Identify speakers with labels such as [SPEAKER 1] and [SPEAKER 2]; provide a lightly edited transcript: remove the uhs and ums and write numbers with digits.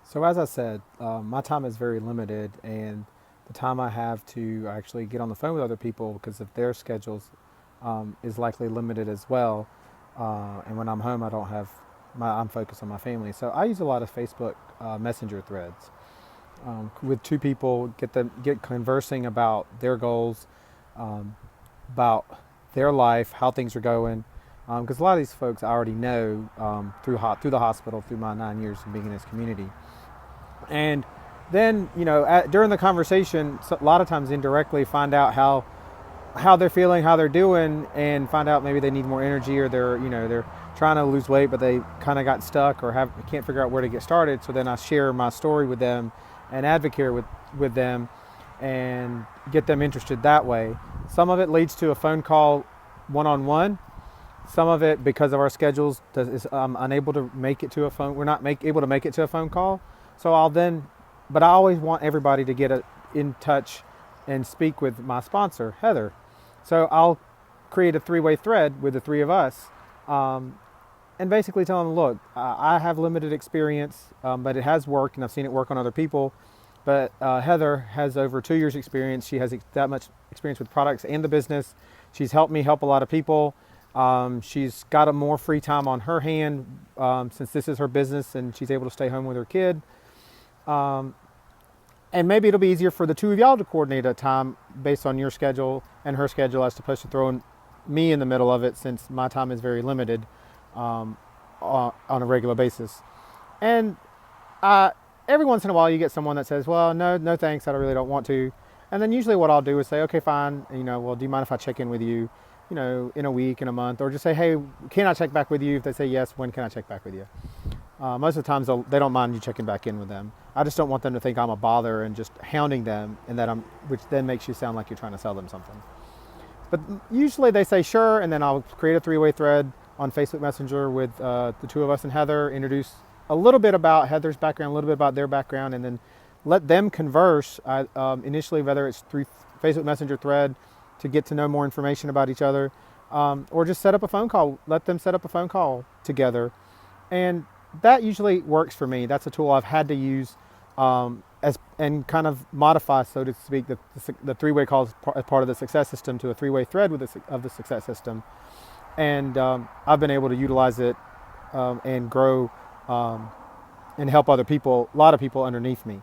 [SPEAKER 1] So as I said, my time is very limited, and the time I have to actually get on the phone with other people because of their schedules is likely limited as well. And when I'm home, I don't have I'm focused on my family. So I use a lot of Facebook Messenger threads with two people, get conversing about their goals, um, about their life, how things are going. Because a lot of these folks I already know through the hospital, through my 9 years of being in this community. And then, during the conversation, a lot of times indirectly find out how they're feeling, how they're doing, and find out maybe they need more energy, or they're trying to lose weight, but they kind of got stuck or can't figure out where to get started. So then I share my story with them and advocate with them and get them interested that way. Some of it leads to a phone call one on one. Some of it, because of our schedules, is unable to make it to a phone. We're not able to make it to a phone call. So but I always want everybody to in touch and speak with my sponsor, Heather. So I'll create a three-way thread with the three of us, and basically tell them, look, I have limited experience, but it has worked, and I've seen it work on other people. But Heather has over 2 years experience. She has that much experience with products and the business. She's helped me help a lot of people. She's got a more free time on her hand since this is her business and she's able to stay home with her kid. Um, and maybe it'll be easier for the two of y'all to coordinate a time based on your schedule and her schedule as opposed to throwing me in the middle of it, since my time is very limited um, on a regular basis. And every once in a while you get someone that says, well, no thanks, I really don't want to. And then usually what I'll do is say, okay, fine, well, do you mind if I check in with you, in a week, in a month, or just say, hey, can I check back with you? If they say yes, when can I check back with you? Most of the times they don't mind you checking back in with them. I just don't want them to think I'm a bother and just hounding them, and which then makes you sound like you're trying to sell them something. But usually they say sure, and then I'll create a three-way thread on Facebook Messenger with the two of us and Heather, introduce a little bit about Heather's background, a little bit about their background, and then let them converse initially, whether it's through Facebook Messenger thread to get to know more information about each other, or just set up a phone call. Let them set up a phone call together, and that usually works for me. That's a tool I've had to use and kind of modify, so to speak, the three-way call as part of the success system to a three-way thread of the success system, and I've been able to utilize it and grow and help other people, a lot of people underneath me.